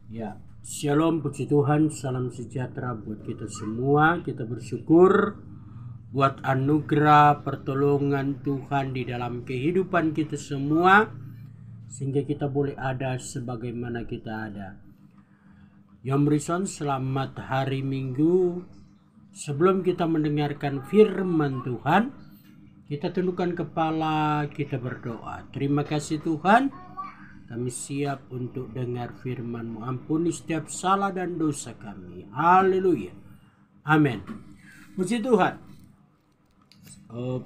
Ya, shalom, puji Tuhan, salam sejahtera buat kita semua. Kita bersyukur buat anugerah pertolongan Tuhan di dalam kehidupan kita semua, sehingga kita boleh ada sebagaimana kita ada. Yom Rison, selamat hari Minggu. Sebelum kita mendengarkan firman Tuhan, kita tundukkan kepala, kita berdoa. Terima kasih Tuhan, kami siap untuk dengar firman-Mu. Ampuni setiap salah dan dosa kami. Haleluya. Amin. Puji Tuhan.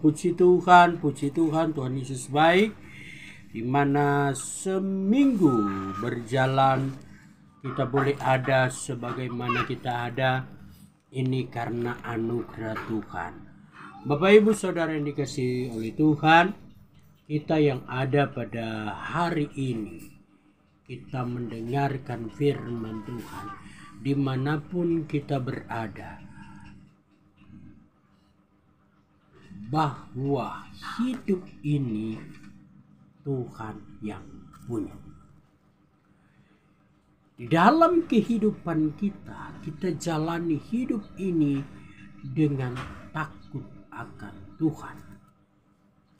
Puji Tuhan, Tuhan Yesus baik. Di mana seminggu berjalan kita boleh ada sebagaimana kita ada. Ini karena anugerah Tuhan. Bapak Ibu Saudara yang dikasihi oleh Tuhan, kita yang ada pada hari ini, kita mendengarkan firman Tuhan dimanapun kita berada, bahwa hidup ini Tuhan yang punya. Di dalam kehidupan kita, kita jalani hidup ini dengan takut akan Tuhan.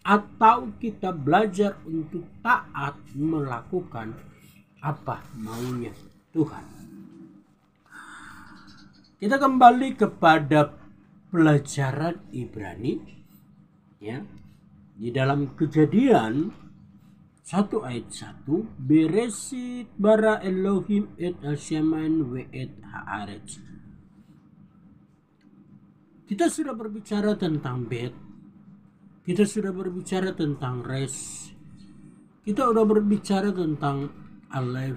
Atau kita belajar untuk taat melakukan apa maunya Tuhan. Kita kembali kepada pelajaran Ibrani, ya. Di dalam Kejadian 1 ayat 1, Beresit bara Elohim et hasyaman ve et haaretz. Kita sudah berbicara tentang bet, kita sudah berbicara tentang res, kita sudah berbicara tentang alef,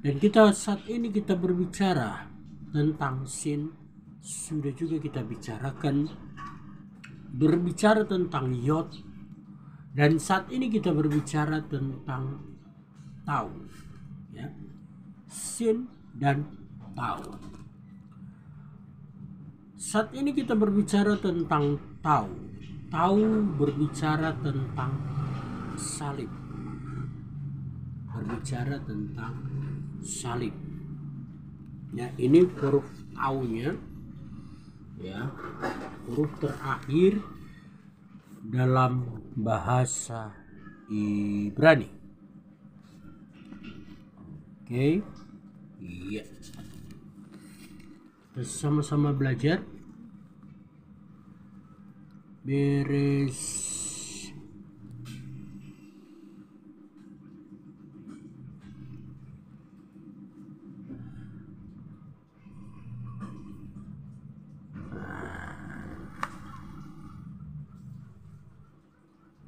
dan kita saat ini kita berbicara tentang sin. Sudah juga kita berbicara tentang yod, dan saat ini kita berbicara tentang tau, ya, sin dan tau. Saat ini kita berbicara tentang tau. Tau berbicara tentang salib. Berbicara tentang salib. Ya, ini huruf taunya, ya, huruf terakhir dalam bahasa Ibrani. Oke. Iya. Kita sama-sama belajar. Beres.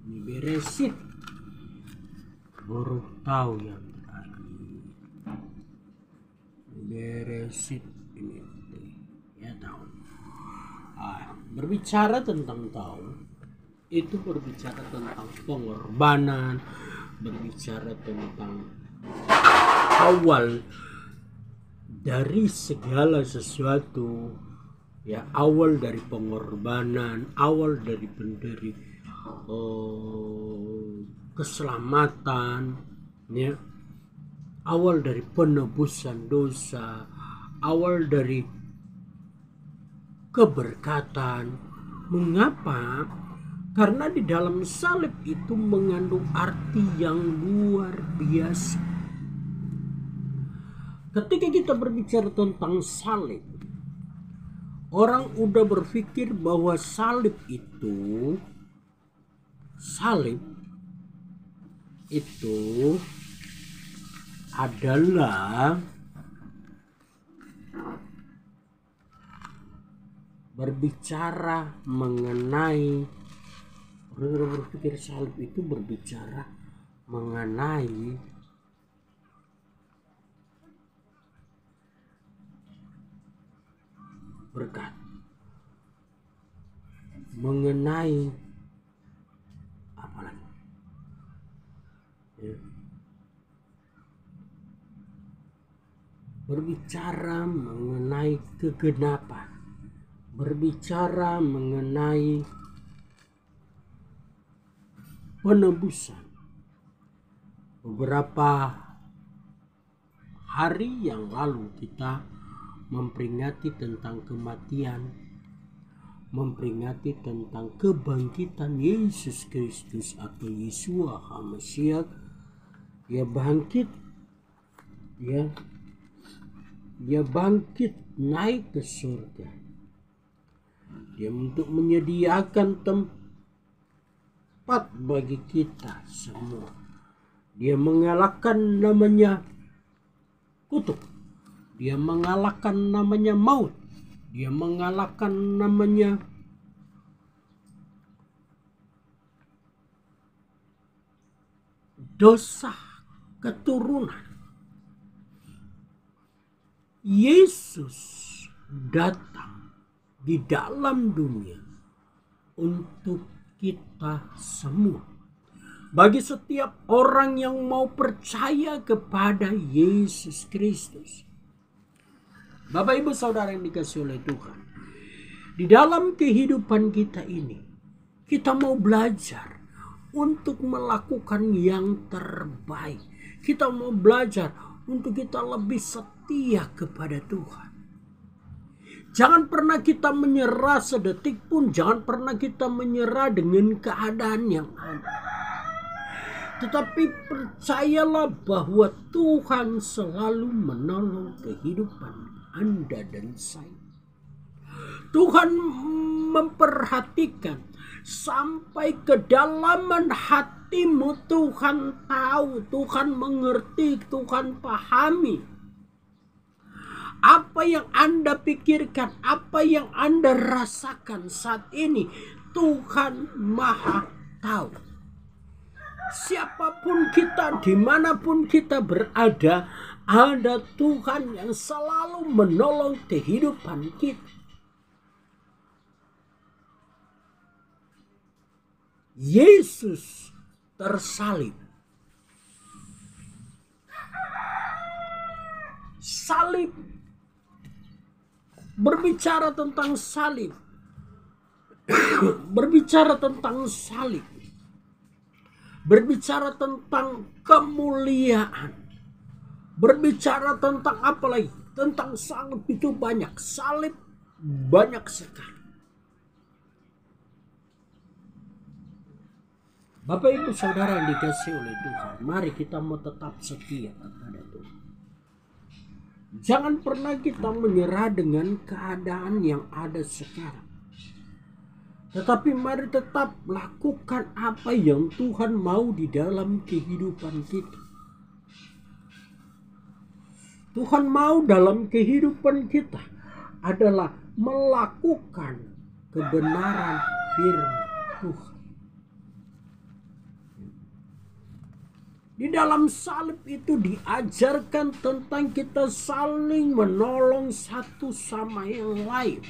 Ini beresit. Huruf tahu yang terakhir. Beresit ini, ya, tahu. Berbicara tentang tahu, itu berbicara tentang pengorbanan, berbicara tentang awal dari segala sesuatu, ya, awal dari pengorbanan, awal dari keselamatan, ya, awal dari penebusan dosa, awal dari keberkatan. Mengapa? Karena di dalam salib itu mengandung arti yang luar biasa. Ketika kita berbicara tentang salib, orang udah berpikir bahwa salib itu adalah berbicara mengenai, orang berpikir salib itu berbicara mengenai berkat, mengenai apa lagi, ya, berbicara mengenai kegenapan, berbicara mengenai penebusan. Beberapa hari yang lalu kita memperingati tentang kematian, memperingati tentang kebangkitan Yesus Kristus atau Yeshua HaMashiach. Dia bangkit, dia bangkit naik ke surga. Dia untuk menyediakan tempat bagi kita semua. Dia mengalahkan namanya kutuk. Dia mengalahkan namanya maut. Dia mengalahkan namanya dosa keturunan. Yesus datang di dalam dunia untuk kita semua. Bagi setiap orang yang mau percaya kepada Yesus Kristus. Bapak Ibu Saudara yang dikasihi oleh Tuhan. Di dalam kehidupan kita ini, kita mau belajar untuk melakukan yang terbaik. Kita mau belajar untuk kita lebih setia kepada Tuhan. Jangan pernah kita menyerah sedetik pun. Jangan pernah kita menyerah dengan keadaan yang ada. Tetapi percayalah bahwa Tuhan selalu menolong kehidupan Anda dan saya. Tuhan memperhatikan sampai kedalaman hatimu. Tuhan tahu, Tuhan mengerti, Tuhan pahami. Apa yang Anda pikirkan, apa yang Anda rasakan saat ini, Tuhan Maha tahu. Siapapun kita, dimanapun kita berada, ada Tuhan yang selalu menolong kehidupan kita. Yesus tersalib. Salib. Berbicara tentang salib. Berbicara tentang salib. Berbicara tentang kemuliaan. Berbicara tentang apa lagi? Tentang salib itu banyak. Salib banyak sekali. Bapak Ibu Saudara yang dikasihi oleh Tuhan, mari kita mau tetap setia kepada Tuhan. Jangan pernah kita menyerah dengan keadaan yang ada sekarang. Tetapi mari tetap lakukan apa yang Tuhan mau di dalam kehidupan kita. Tuhan mau dalam kehidupan kita adalah melakukan kebenaran firman Tuhan. Di dalam salib itu diajarkan tentang kita saling menolong satu sama yang lain.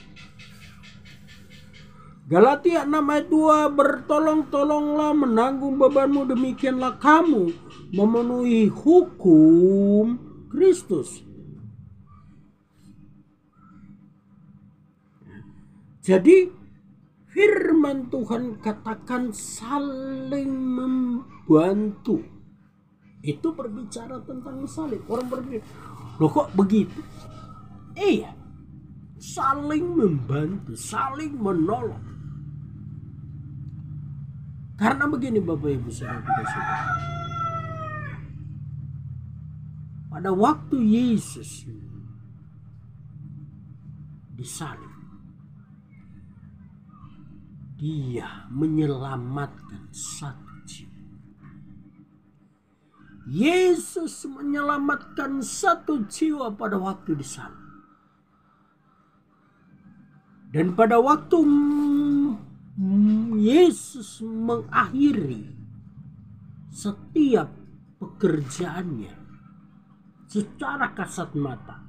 Galatia 6 ayat 2, bertolong-tolonglah menanggung bebanmu, demikianlah kamu memenuhi hukum Kristus. Jadi firman Tuhan katakan saling membantu. Itu berbicara tentang salib. Orang berpikir, loh kok begitu? Iya, saling membantu, saling menolong. Karena begini Bapak Ibu Saudara, pada waktu Yesus disalib, Dia menyelamatkan satu jiwa. Yesus menyelamatkan satu jiwa pada waktu disalib. Dan pada waktu Yesus mengakhiri setiap pekerjaannya secara kasat mata,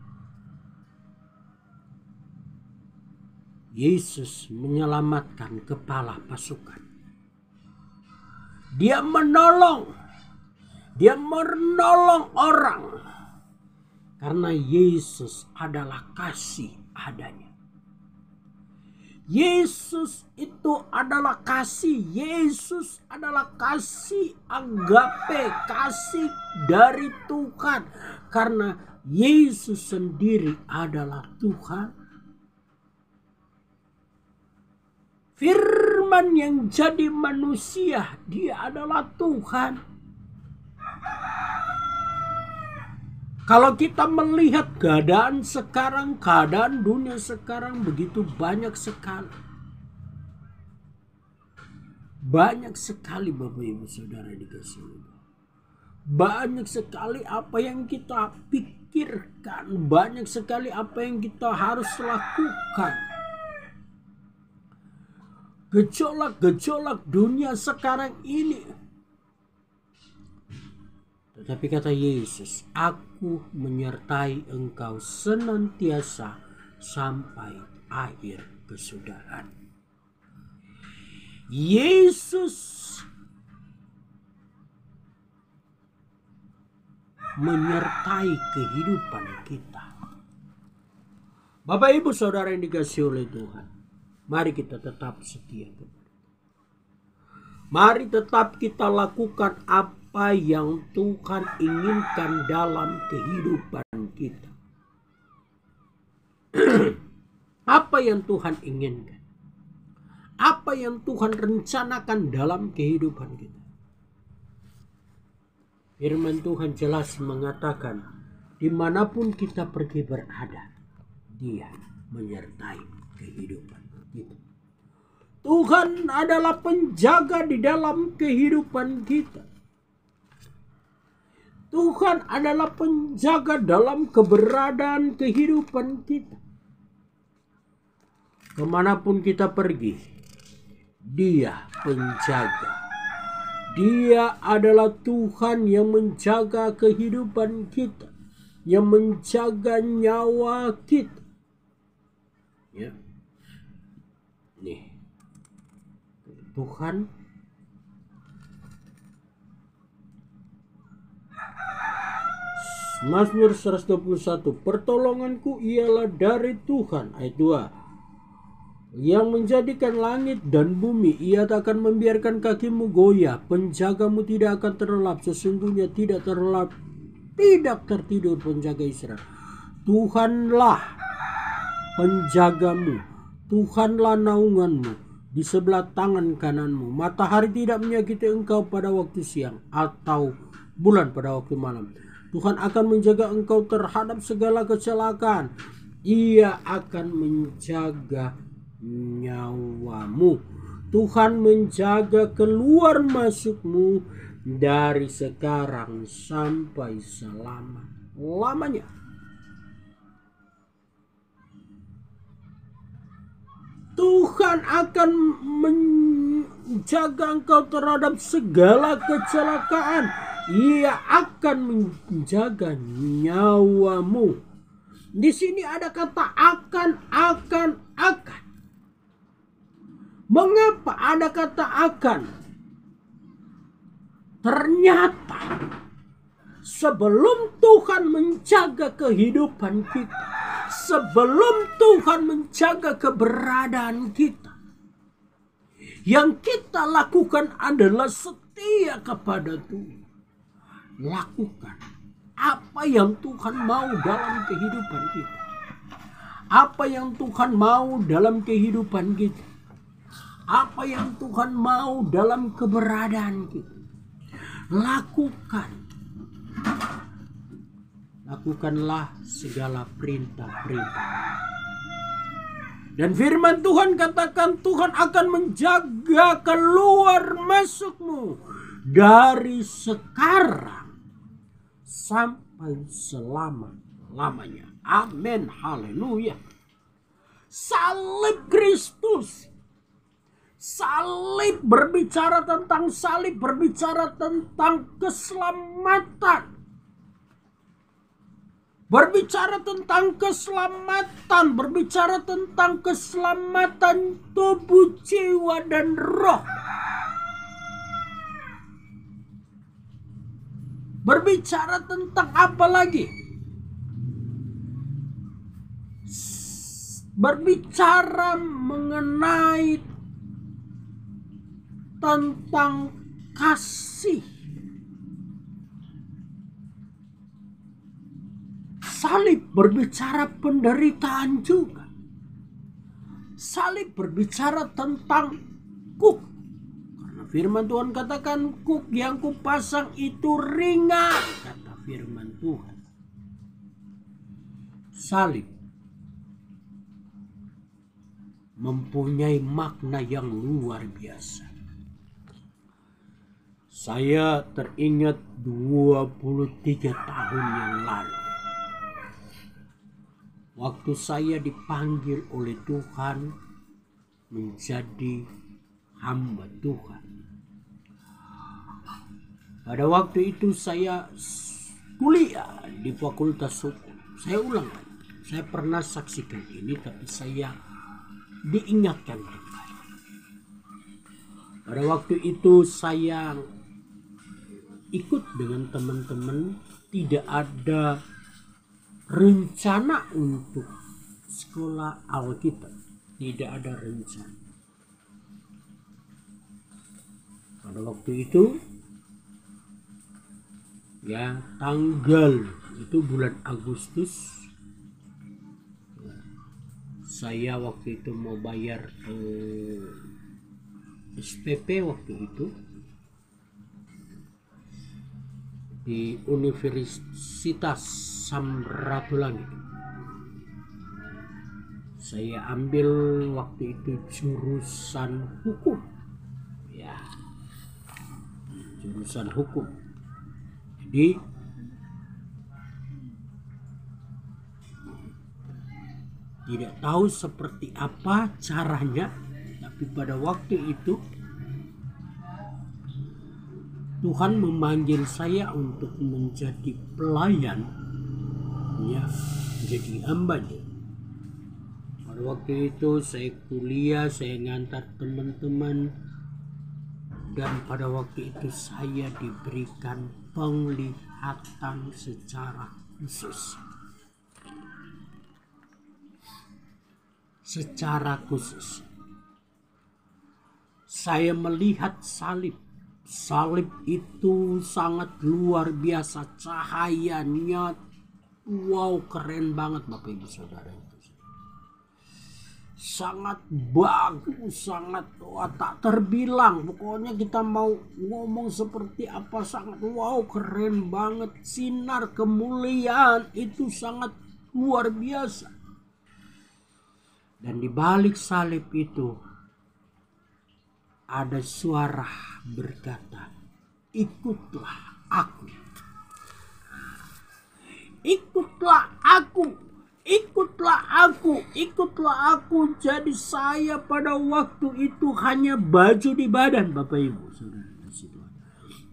Yesus menyelamatkan kepala pasukan. Dia menolong orang karena Yesus adalah kasih adanya. Yesus itu adalah kasih. Yesus adalah kasih agape, kasih dari Tuhan. Karena Yesus sendiri adalah Tuhan. Firman yang jadi manusia, dia adalah Tuhan. Kalau kita melihat keadaan sekarang, keadaan dunia sekarang begitu banyak sekali. Banyak sekali Bapak Ibu Saudara dikasih Allah. Banyak sekali apa yang kita pikirkan. Banyak sekali apa yang kita harus lakukan. Gejolak-gejolak dunia sekarang ini. Tetapi kata Yesus, aku menyertai engkau senantiasa sampai akhir kesudahan. Yesus menyertai kehidupan kita. Bapak Ibu Saudara yang dikasihi oleh Tuhan, mari kita tetap setia. Mari tetap kita lakukan apa yang Tuhan inginkan dalam kehidupan kita. Apa yang Tuhan inginkan? Apa yang Tuhan rencanakan dalam kehidupan kita? Firman Tuhan jelas mengatakan, dimanapun kita pergi berada, Dia menyertai kehidupan kita. Tuhan adalah penjaga di dalam kehidupan kita. Tuhan adalah penjaga dalam keberadaan kehidupan kita. Kemanapun kita pergi, Dia penjaga. Dia adalah Tuhan yang menjaga kehidupan kita, yang menjaga nyawa kita. Ya. Nih. Tuhan Mazmur 121, pertolonganku ialah dari Tuhan. Ayat 2, yang menjadikan langit dan bumi, Ia tak akan membiarkan kakimu goyah, penjagamu tidak akan terlelap, sesungguhnya tidak terlelap, tidak tertidur penjaga Israel. Tuhanlah penjagamu, Tuhanlah naunganmu di sebelah tangan kananmu. Matahari tidak menyakiti engkau pada waktu siang, atau bulan pada waktu malam. Tuhan akan menjaga engkau terhadap segala kecelakaan. Ia akan menjaga nyawamu. Tuhan menjaga keluar masukmu dari sekarang sampai selama-lamanya. Tuhan akan menjaga engkau terhadap segala kecelakaan. Ia akan menjaga nyawamu. Di sini ada kata akan. Mengapa ada kata akan? Ternyata sebelum Tuhan menjaga kehidupan kita, sebelum Tuhan menjaga keberadaan kita, yang kita lakukan adalah setia kepada Tuhan. Lakukan apa yang Tuhan mau dalam kehidupan kita. Apa yang Tuhan mau dalam kehidupan kita. Apa yang Tuhan mau dalam keberadaan kita. Lakukan. Lakukanlah segala perintah-perintah. Dan firman Tuhan katakan, Tuhan akan menjaga keluar masukmu dari sekarang sampai selama-lamanya. Amin. Haleluya. Salib Kristus. Salib berbicara tentang salib, berbicara tentang keselamatan. Berbicara tentang keselamatan, berbicara tentang keselamatan tubuh, jiwa, dan roh. Berbicara tentang apa lagi? berbicara mengenai tentang kasih. Salib berbicara penderitaan juga. Salib berbicara tentang kuk. Karena firman Tuhan katakan kuk yang kupasang itu ringan, kata firman Tuhan. Salib mempunyai makna yang luar biasa. Saya teringat 23 tahun yang lalu, waktu saya dipanggil oleh Tuhan menjadi hamba Tuhan. Pada waktu itu saya kuliah di Fakultas Hukum. Saya ulang lagi. Saya pernah saksikan ini, tapi saya diingatkan kembali. Pada waktu itu saya ikut dengan teman-teman, tidak ada rencana untuk sekolah Alkitab, tidak ada rencana. Pada waktu itu ya, tanggal itu bulan Agustus, saya waktu itu mau bayar SPP waktu itu di Universitas Samratulangi. Saya ambil waktu itu jurusan hukum, ya, jurusan hukum. Jadi tidak tahu seperti apa caranya, tapi pada waktu itu Tuhan memanggil saya untuk menjadi pelayan, ya, menjadi hambanya. Pada waktu itu saya kuliah, saya ngantar teman-teman, dan pada waktu itu saya diberikan penglihatan secara khusus. Secara khusus saya melihat salib. Salib itu sangat luar biasa, cahayanya wow, keren banget Bapak Ibu Saudara. Sangat bagus, sangat tak terbilang. Pokoknya kita mau ngomong seperti apa, sangat wow, keren banget. Sinar kemuliaan itu sangat luar biasa. Dan di balik salib itu ada suara berkata, ikutlah aku. Ikutlah aku. Ikutlah aku. Ikutlah aku. Jadi saya pada waktu itu hanya baju di badan, Bapak Ibu Saudara.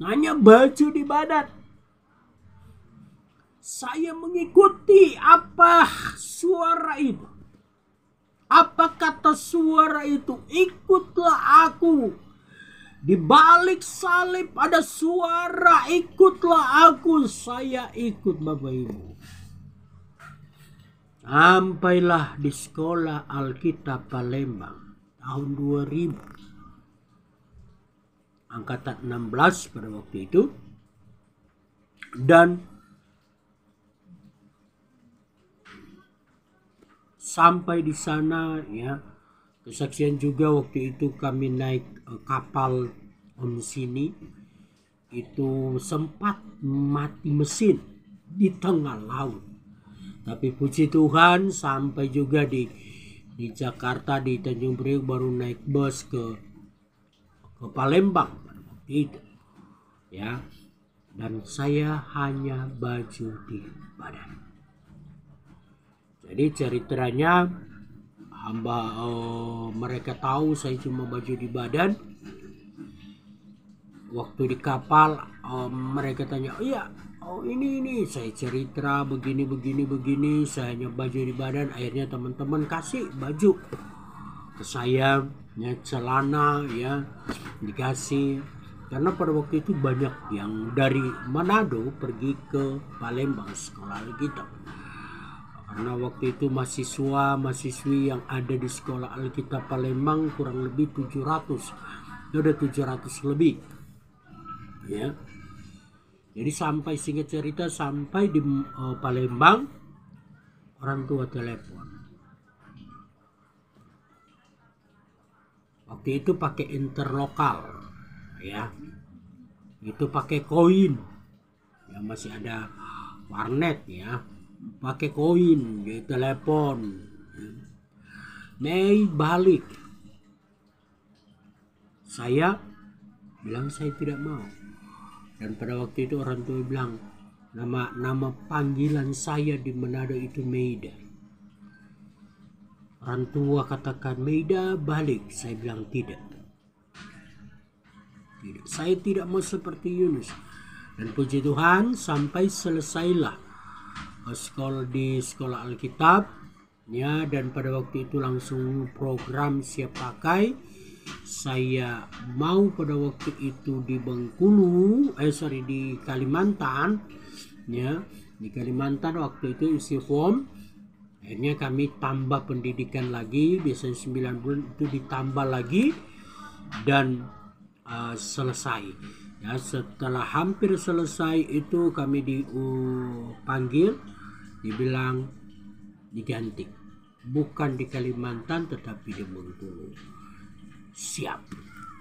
Hanya baju di badan. Saya mengikuti apa suara itu. Apa kata suara itu? Ikutlah aku. Di balik salib ada suara, ikutlah aku. Saya ikut Bapak Ibu. Sampailah di sekolah Alkitab Palembang tahun 2000. Angkatan 16 pada waktu itu. Dan sampai di sana, ya, kesaksian juga waktu itu kami naik kapal sini, itu sempat mati mesin di tengah laut. Tapi puji Tuhan sampai juga di Jakarta, di Tanjung Priok, baru naik bus ke Palembang pada waktu itu, ya. Dan saya hanya baju di badan. Jadi ceritanya mereka tahu saya cuma baju di badan. Waktu di kapal mereka tanya, iya, ini saya cerita begini, saya hanya baju di badan. Akhirnya teman-teman kasih baju ke saya, ya, celana, ya, dikasih. Karena pada waktu itu banyak yang dari Manado pergi ke Palembang sekolah Alkitab. Karena waktu itu mahasiswi yang ada di sekolah Alkitab Palembang kurang lebih 700. Itu ada 700 lebih. Ya. Jadi sampai singkat cerita sampai di Palembang orang tua telepon. Waktu itu pakai interlokal, ya. Itu pakai koin. Ya masih ada warnet ya. Pakai koin, dia telepon. Mei balik. Saya bilang saya tidak mau. Dan pada waktu itu orang tua bilang nama panggilan saya di Manado itu Meida. Orang tua katakan Meida balik. Saya bilang tidak. Saya tidak mau seperti Yunus. Dan puji Tuhan sampai selesailah di sekolah Alkitab ya, dan pada waktu itu langsung program siap pakai. Saya mau pada waktu itu di Bengkulu, di Kalimantan ya, di Kalimantan waktu itu isi form. Akhirnya kami tambah pendidikan lagi, biasanya 9 bulan itu ditambah lagi dan selesai. Ya, setelah hampir selesai itu kami dipanggil, dibilang diganti. Bukan di Kalimantan tetapi di Bengkulu. Siap.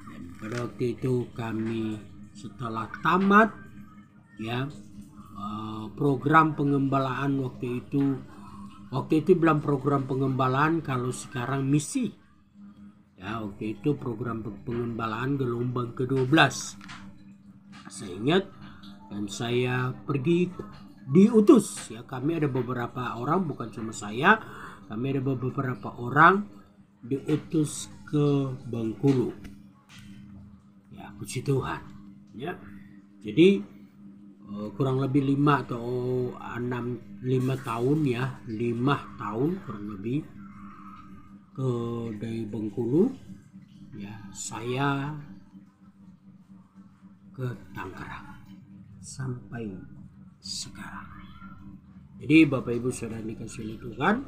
Dan pada waktu itu kami setelah tamat ya program pengembalaan waktu itu bilang program pengembalaan, kalau sekarang misi ya. Waktu itu program pengembalaan gelombang ke-12 saya ingat, dan saya pergi diutus ya. Kami ada beberapa orang, bukan cuma saya, kami ada beberapa orang diutus ke Bengkulu ya. Puji Tuhan ya. Jadi kurang lebih 5 tahun ya, 5 tahun kurang lebih dari Bengkulu ya, saya ke Tangerang sampai sekarang. Jadi Bapak Ibu Saudara dikasih oleh Tuhan,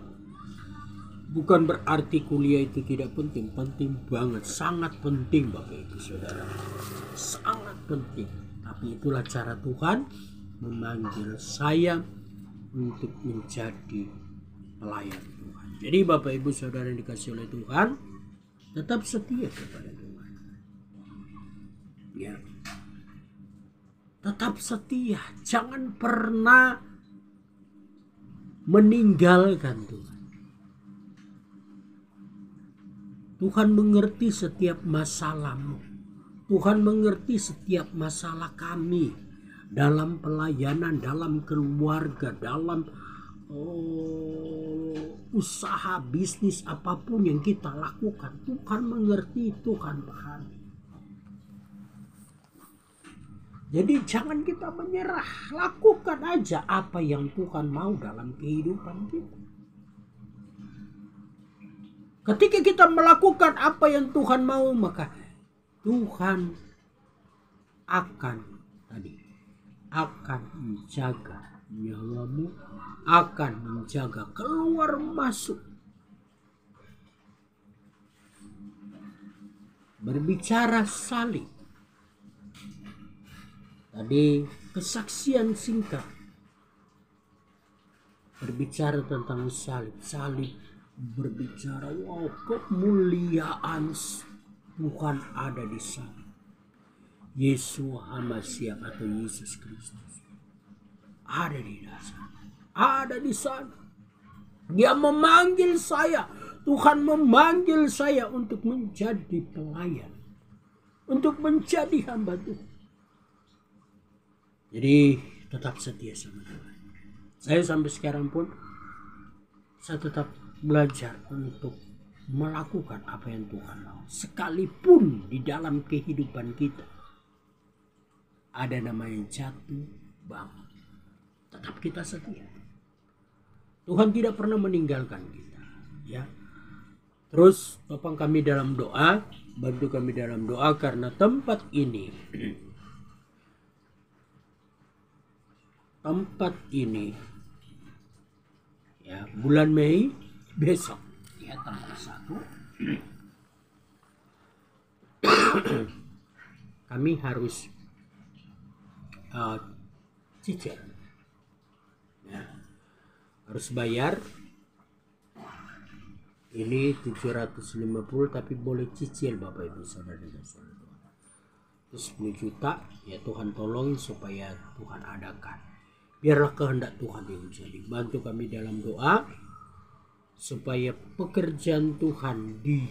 bukan berarti kuliah itu tidak penting, penting banget, sangat penting Bapak Ibu Saudara, sangat penting. Tapi itulah cara Tuhan memanggil saya untuk menjadi pelayan Tuhan. Jadi Bapak Ibu Saudara yang dikasih oleh Tuhan, tetap setia kepada Tuhan. Ya. Tetap setia, jangan pernah meninggalkan Tuhan. Tuhan mengerti setiap masalahmu. Tuhan mengerti setiap masalah kami dalam pelayanan, dalam keluarga, dalam usaha, bisnis, apapun yang kita lakukan. Tuhan mengerti, Tuhan pahami. Jadi jangan kita menyerah, lakukan aja apa yang Tuhan mau dalam kehidupan kita. Ketika kita melakukan apa yang Tuhan mau, maka Tuhan akan menjaga nyawamu, akan menjaga keluar masuk. Berbicara salib. Tadi kesaksian singkat berbicara tentang salib. Salib berbicara kemuliaan Tuhan ada di sana. Yesus HaMashiach atau Yesus Kristus ada di sana. Ada di sana. Dia memanggil saya. Tuhan memanggil saya untuk menjadi pelayan, untuk menjadi hamba Tuhan. Jadi tetap setia sama Tuhan. Saya sampai sekarang pun saya tetap belajar untuk melakukan apa yang Tuhan mau. Sekalipun di dalam kehidupan kita ada namanya jatuh bangun, tetap kita setia. Tuhan tidak pernah meninggalkan kita ya. Terus topang kami dalam doa, bantu kami dalam doa, karena tempat ini ya bulan Mei besok ya, tanggal 1 kami harus cicil ya, harus bayar ini 750, tapi boleh cicil Bapak Ibu Saudara dan Saudara. Terus 10 juta ya Tuhan tolong supaya Tuhan adakan. Biarlah kehendak Tuhan yang jadi. Bantu kami dalam doa supaya pekerjaan Tuhan di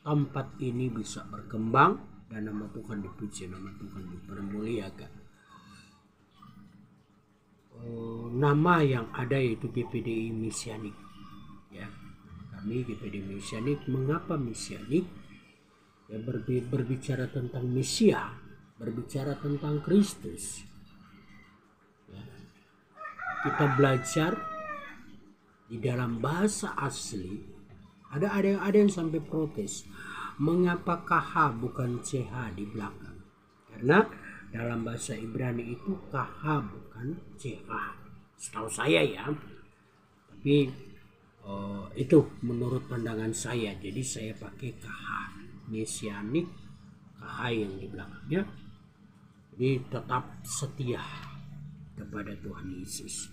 tempat ini bisa berkembang dan nama Tuhan dipuji, nama Tuhan dipermuliakan. Nama yang ada yaitu GPDI Mesianik ya. Kami GPDI Mesianik. Mengapa Mesianik? Ya, berbicara tentang Mesia, berbicara tentang Kristus ya. Kita belajar di dalam bahasa asli. Ada yang sampai protes, mengapa KH bukan CH di belakang? Karena dalam bahasa Ibrani itu KH bukan CH, setahu saya ya. Tapi itu menurut pandangan saya, jadi saya pakai KH Mesianik, KH yang di belakangnya. Jadi tetap setia kepada Tuhan Yesus,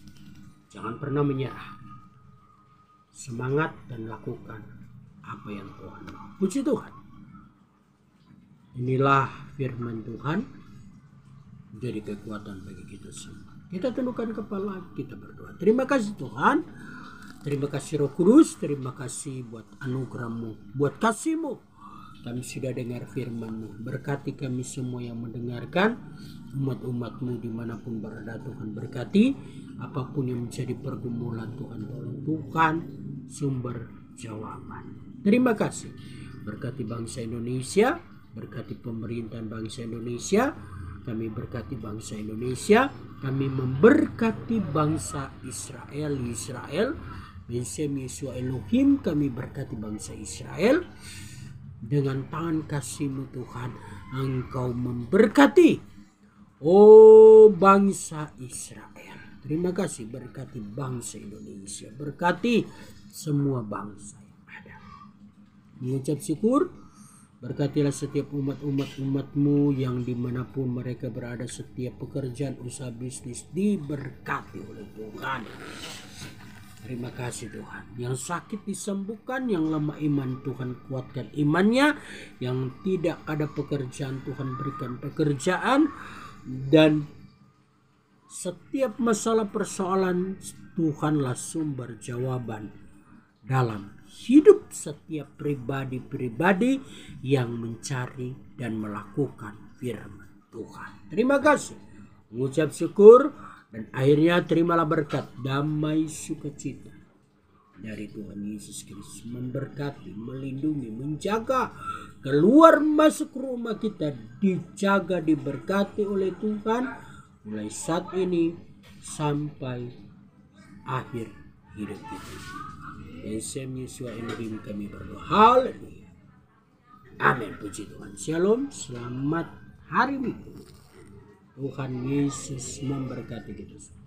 jangan pernah menyerah, semangat dan lakukan apa yang Tuhan mau. Puji Tuhan. Inilah firman Tuhan, jadi kekuatan bagi kita semua. Kita tundukkan kepala, kita berdoa. Terima kasih Tuhan, terima kasih Roh Kudus, terima kasih buat anugerah-Mu, buat kasih-Mu. Kami sudah dengar firman-Mu. Berkati kami semua yang mendengarkan, umat-umat-Mu dimanapun berada. Tuhan berkati apapun yang menjadi pergumulan, Tuhan tolong. Tuhan sumber jawaban. Terima kasih. Berkati bangsa Indonesia, berkati pemerintahan bangsa Indonesia. Kami berkati bangsa Indonesia, kami memberkati bangsa Israel. Bensem Yeshua Elohim, kami berkati bangsa Israel. Dengan tangan kasih-Mu Tuhan, Engkau memberkati bangsa Israel. Terima kasih, berkati bangsa Indonesia, berkati semua bangsa yang ada. Mengucap syukur, berkatilah setiap umat-Mu yang dimanapun mereka berada, setiap pekerjaan usaha bisnis diberkati oleh Tuhan. Terima kasih Tuhan. Yang sakit disembuhkan, yang lemah iman Tuhan kuatkan imannya, yang tidak ada pekerjaan Tuhan berikan pekerjaan, dan setiap masalah persoalan Tuhanlah sumber jawaban dalam hidup setiap pribadi-pribadi yang mencari dan melakukan firman Tuhan. Terima kasih. Mengucap syukur. Dan akhirnya terimalah berkat, damai, sukacita dari Tuhan Yesus Kristus, memberkati, melindungi, menjaga, keluar masuk rumah kita dijaga, diberkati oleh Tuhan mulai saat ini sampai akhir hidup kita. Bensem Yeshua Elohim kami berdoa. Haleluya. Amin. Puji Tuhan. Shalom. Selamat hari Minggu. Tuhan Yesus memberkati kita semua.